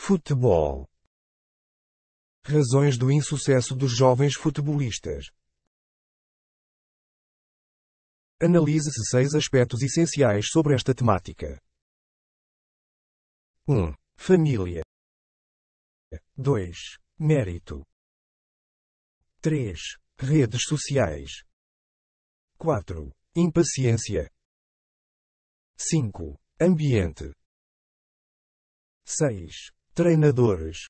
Futebol. Razões do insucesso dos jovens futebolistas. Analise-se 6 aspectos essenciais sobre esta temática. 1. Família. 2. Mérito. 3. Redes sociais. 4. Impaciência. 5. Ambiente. 6. Treinadores.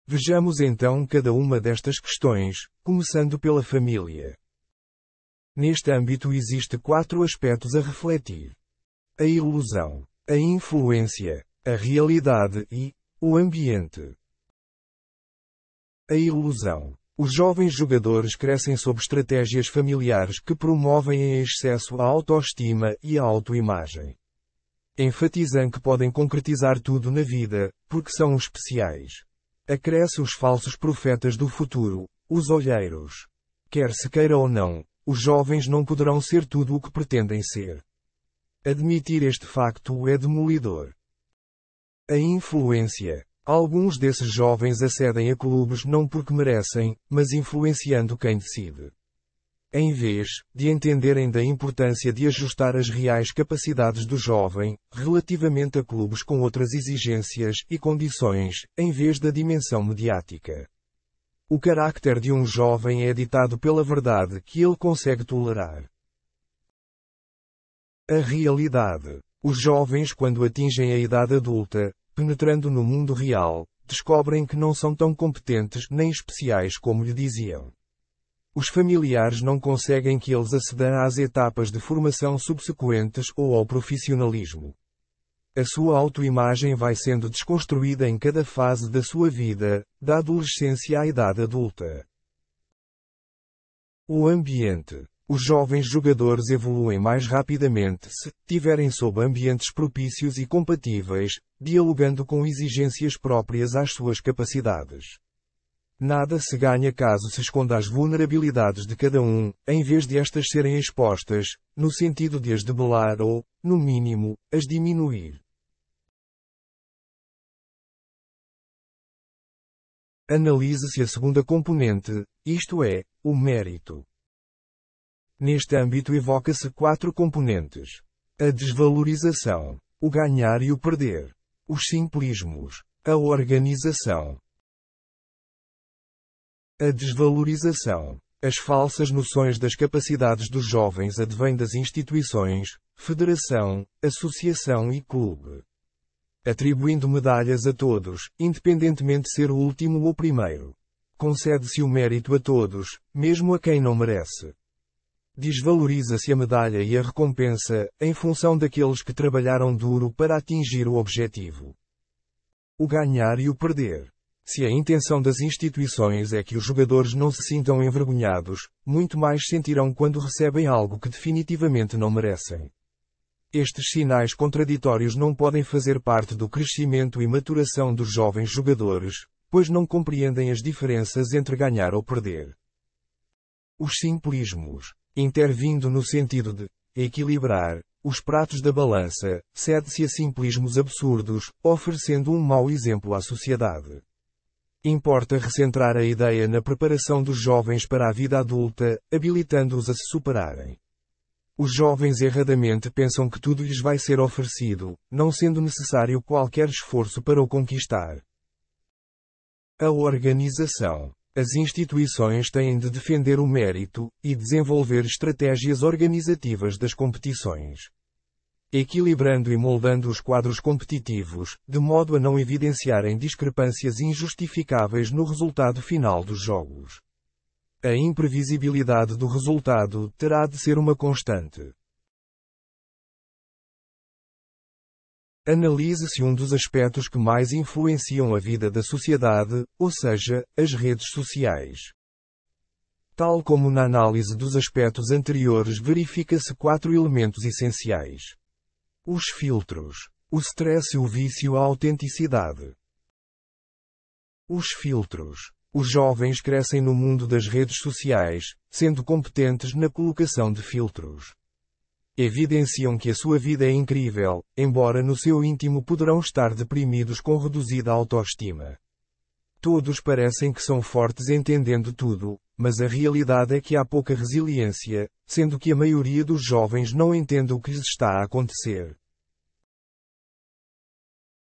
Vejamos então cada uma destas questões, começando pela família. Neste âmbito existe 4 aspectos a refletir: a ilusão, a influência, a realidade e o ambiente. A ilusão. Os jovens jogadores crescem sob estratégias familiares que promovem em excesso a autoestima e a autoimagem. Enfatizam que podem concretizar tudo na vida, porque são especiais. Acresce os falsos profetas do futuro, os olheiros. Quer se queira ou não, os jovens não poderão ser tudo o que pretendem ser. Admitir este facto é demolidor. A influência. Alguns desses jovens acedem a clubes não porque merecem, mas influenciando quem decide. Em vez de entenderem da importância de ajustar as reais capacidades do jovem, relativamente a clubes com outras exigências e condições, em vez da dimensão mediática. O carácter de um jovem é ditado pela verdade que ele consegue tolerar. A realidade. Os jovens, quando atingem a idade adulta, penetrando no mundo real, descobrem que não são tão competentes nem especiais como lhe diziam. Os familiares não conseguem que eles acedam às etapas de formação subsequentes ou ao profissionalismo. A sua autoimagem vai sendo desconstruída em cada fase da sua vida, da adolescência à idade adulta. O ambiente. Os jovens jogadores evoluem mais rapidamente se tiverem sob ambientes propícios e compatíveis, dialogando com exigências próprias às suas capacidades. Nada se ganha caso se esconda as vulnerabilidades de cada um, em vez de estas serem expostas, no sentido de as debelar ou, no mínimo, as diminuir. Analise-se a segunda componente, isto é, o mérito. Neste âmbito evoca-se 4 componentes: a desvalorização, o ganhar e o perder, os simplismos, a organização. A desvalorização. As falsas noções das capacidades dos jovens advêm das instituições, federação, associação e clube. Atribuindo medalhas a todos, independentemente de ser o último ou primeiro. Concede-se o mérito a todos, mesmo a quem não merece. Desvaloriza-se a medalha e a recompensa, em função daqueles que trabalharam duro para atingir o objetivo. O ganhar e o perder. Se a intenção das instituições é que os jogadores não se sintam envergonhados, muito mais sentirão quando recebem algo que definitivamente não merecem. Estes sinais contraditórios não podem fazer parte do crescimento e maturação dos jovens jogadores, pois não compreendem as diferenças entre ganhar ou perder. Os simplismos. Intervindo no sentido de equilibrar os pratos da balança, cede-se a simplismos absurdos, oferecendo um mau exemplo à sociedade. Importa recentrar a ideia na preparação dos jovens para a vida adulta, habilitando-os a se superarem. Os jovens erradamente pensam que tudo lhes vai ser oferecido, não sendo necessário qualquer esforço para o conquistar. A organização. As instituições têm de defender o mérito e desenvolver estratégias organizativas das competições. Equilibrando e moldando os quadros competitivos, de modo a não evidenciarem discrepâncias injustificáveis no resultado final dos jogos. A imprevisibilidade do resultado terá de ser uma constante. Analise-se um dos aspectos que mais influenciam a vida da sociedade, ou seja, as redes sociais. Tal como na análise dos aspectos anteriores, verifica-se 4 elementos essenciais: os filtros, o stress e o vício à autenticidade. Os filtros. Os jovens crescem no mundo das redes sociais, sendo competentes na colocação de filtros. Evidenciam que a sua vida é incrível, embora no seu íntimo poderão estar deprimidos com reduzida autoestima. Todos parecem que são fortes entendendo tudo, mas a realidade é que há pouca resiliência, sendo que a maioria dos jovens não entende o que lhes está a acontecer.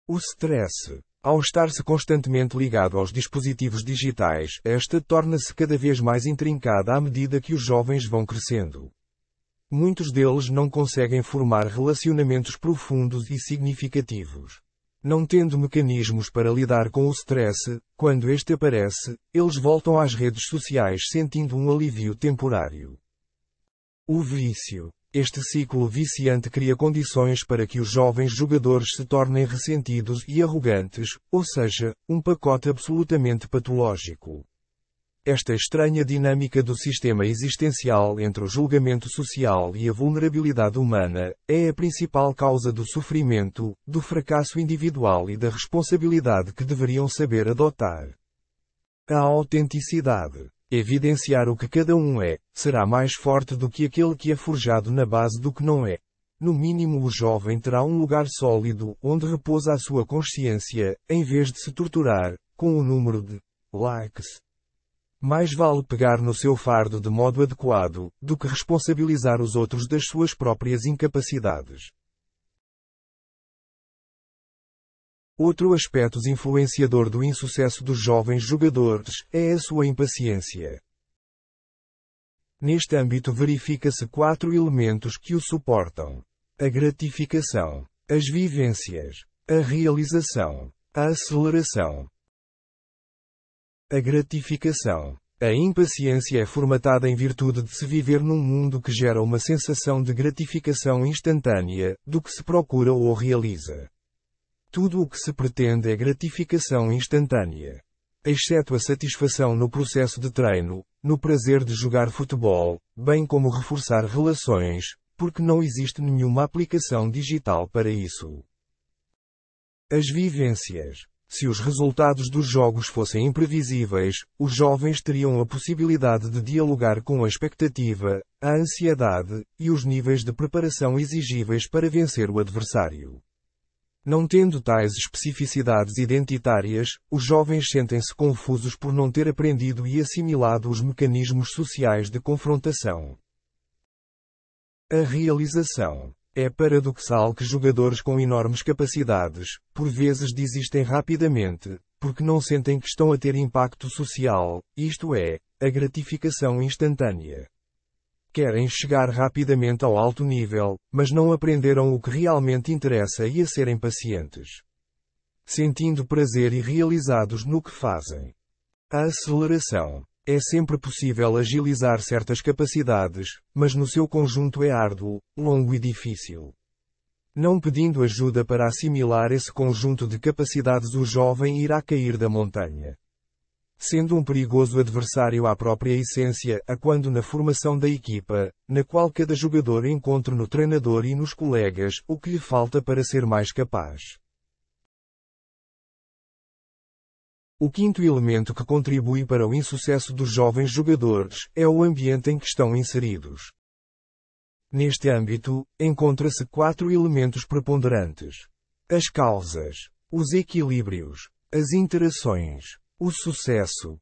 O stress. Ao estar-se constantemente ligado aos dispositivos digitais, esta torna-se cada vez mais intrincada à medida que os jovens vão crescendo. Muitos deles não conseguem formar relacionamentos profundos e significativos. Não tendo mecanismos para lidar com o stress, quando este aparece, eles voltam às redes sociais sentindo um alívio temporário. O vício. Este ciclo viciante cria condições para que os jovens jogadores se tornem ressentidos e arrogantes, ou seja, um pacote absolutamente patológico. Esta estranha dinâmica do sistema existencial entre o julgamento social e a vulnerabilidade humana, é a principal causa do sofrimento, do fracasso individual e da responsabilidade que deveriam saber adotar. A autenticidade. Evidenciar o que cada um é, será mais forte do que aquele que é forjado na base do que não é. No mínimo o jovem terá um lugar sólido, onde repousa a sua consciência, em vez de se torturar, com o número de likes. Mais vale pegar no seu fardo de modo adequado, do que responsabilizar os outros das suas próprias incapacidades. Outro aspecto influenciador do insucesso dos jovens jogadores é a sua impaciência. Neste âmbito verifica-se 4 elementos que o suportam: a gratificação, as vivências, a realização, a aceleração. A gratificação. A impaciência é formatada em virtude de se viver num mundo que gera uma sensação de gratificação instantânea, do que se procura ou realiza. Tudo o que se pretende é gratificação instantânea. Exceto a satisfação no processo de treino, no prazer de jogar futebol, bem como reforçar relações, porque não existe nenhuma aplicação digital para isso. As vivências. Se os resultados dos jogos fossem imprevisíveis, os jovens teriam a possibilidade de dialogar com a expectativa, a ansiedade e os níveis de preparação exigíveis para vencer o adversário. Não tendo tais especificidades identitárias, os jovens sentem-se confusos por não ter aprendido e assimilado os mecanismos sociais de confrontação. A realização. É paradoxal que jogadores com enormes capacidades, por vezes desistem rapidamente, porque não sentem que estão a ter impacto social, isto é, a gratificação instantânea. Querem chegar rapidamente ao alto nível, mas não aprenderam o que realmente interessa e a serem pacientes. Sentindo prazer e realizados no que fazem. A aceleração. É sempre possível agilizar certas capacidades, mas no seu conjunto é árduo, longo e difícil. Não pedindo ajuda para assimilar esse conjunto de capacidades, o jovem irá cair da montanha. Sendo um perigoso adversário à própria essência, a quando na formação da equipa, na qual cada jogador encontra no treinador e nos colegas o que lhe falta para ser mais capaz. O quinto elemento que contribui para o insucesso dos jovens jogadores é o ambiente em que estão inseridos. Neste âmbito, encontra-se 4 elementos preponderantes: as causas, os equilíbrios, as interações, o sucesso.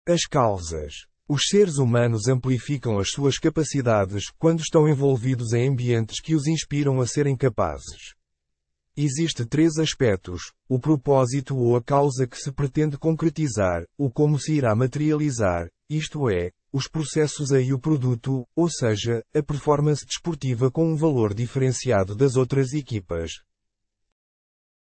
As causas. Os seres humanos amplificam as suas capacidades quando estão envolvidos em ambientes que os inspiram a serem capazes. Existe 3 aspectos: o propósito ou a causa que se pretende concretizar, o como se irá materializar, isto é, os processos e o produto, ou seja, a performance desportiva com um valor diferenciado das outras equipas.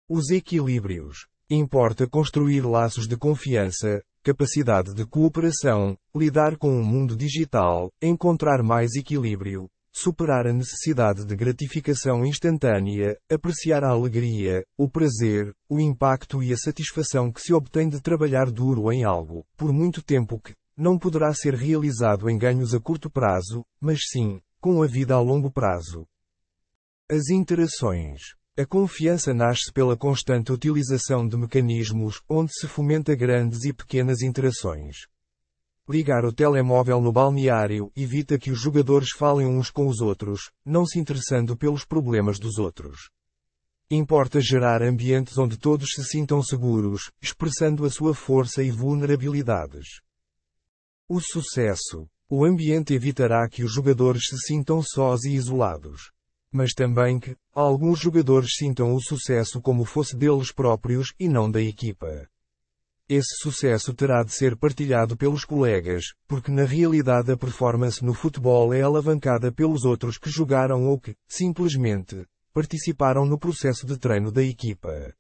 Os equilíbrios. Importa construir laços de confiança, capacidade de cooperação, lidar com o mundo digital, encontrar mais equilíbrio, superar a necessidade de gratificação instantânea, apreciar a alegria, o prazer, o impacto e a satisfação que se obtém de trabalhar duro em algo, por muito tempo que não poderá ser realizado em ganhos a curto prazo, mas sim, com a vida a longo prazo. As interações. A confiança nasce pela constante utilização de mecanismos onde se fomenta grandes e pequenas interações. Ligar o telemóvel no balneário evita que os jogadores falem uns com os outros, não se interessando pelos problemas dos outros. Importa gerar ambientes onde todos se sintam seguros, expressando a sua força e vulnerabilidades. O sucesso. O ambiente evitará que os jogadores se sintam sós e isolados. Mas também que, alguns jogadores sintam o sucesso como fosse deles próprios e não da equipa. Esse sucesso terá de ser partilhado pelos colegas, porque na realidade a performance no futebol é alavancada pelos outros que jogaram ou que, simplesmente, participaram no processo de treino da equipa.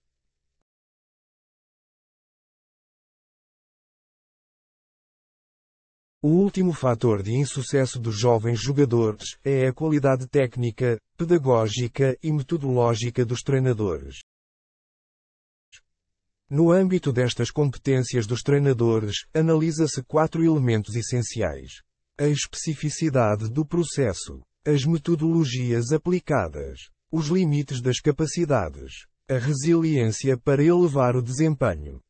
O último fator de insucesso dos jovens jogadores é a qualidade técnica, pedagógica e metodológica dos treinadores. No âmbito destas competências dos treinadores, analisa-se 4 elementos essenciais: a especificidade do processo, as metodologias aplicadas, os limites das capacidades, a resiliência para elevar o desempenho.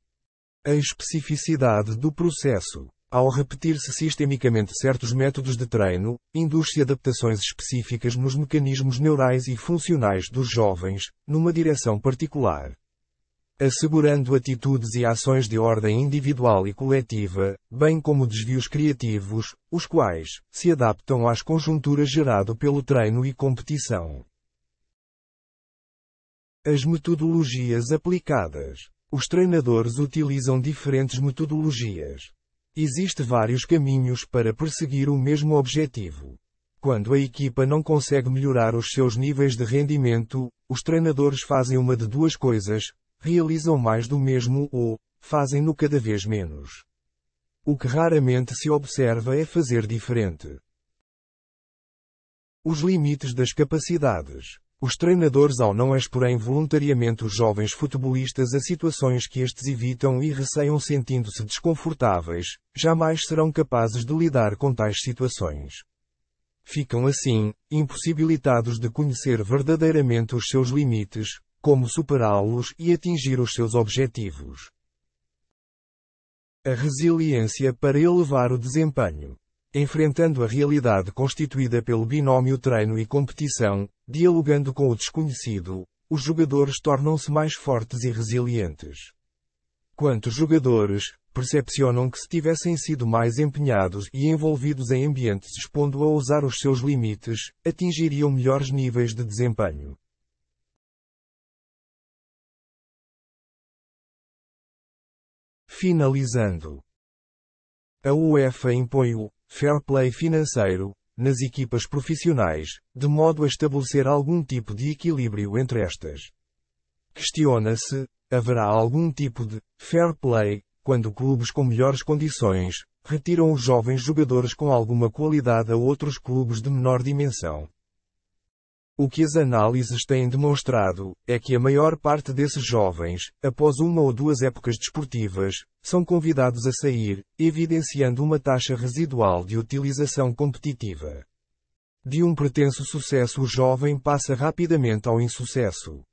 A especificidade do processo. Ao repetir-se sistemicamente certos métodos de treino, induz-se adaptações específicas nos mecanismos neurais e funcionais dos jovens, numa direção particular, assegurando atitudes e ações de ordem individual e coletiva, bem como desvios criativos, os quais se adaptam às conjunturas gerado pelo treino e competição. As metodologias aplicadas. Os treinadores utilizam diferentes metodologias. Existem vários caminhos para perseguir o mesmo objetivo. Quando a equipa não consegue melhorar os seus níveis de rendimento, os treinadores fazem uma de duas coisas: realizam mais do mesmo ou fazem-no cada vez menos. O que raramente se observa é fazer diferente. Os limites das capacidades. Os treinadores ao não exporem voluntariamente os jovens futebolistas a situações que estes evitam e receiam sentindo-se desconfortáveis, jamais serão capazes de lidar com tais situações. Ficam assim, impossibilitados de conhecer verdadeiramente os seus limites, como superá-los e atingir os seus objetivos. A resiliência para elevar o desempenho. Enfrentando a realidade constituída pelo binómio treino e competição, dialogando com o desconhecido, os jogadores tornam-se mais fortes e resilientes. Quantos jogadores percepcionam que se tivessem sido mais empenhados e envolvidos em ambientes expondo a ousar os seus limites, atingiriam melhores níveis de desempenho? Finalizando. A UEFA impõe o fair play financeiro nas equipas profissionais, de modo a estabelecer algum tipo de equilíbrio entre estas. Questiona-se, haverá algum tipo de fair play quando clubes com melhores condições retiram os jovens jogadores com alguma qualidade a outros clubes de menor dimensão? O que as análises têm demonstrado é que a maior parte desses jovens, após uma ou duas épocas desportivas, são convidados a sair, evidenciando uma taxa residual de utilização competitiva. De um pretenso sucesso o jovem passa rapidamente ao insucesso.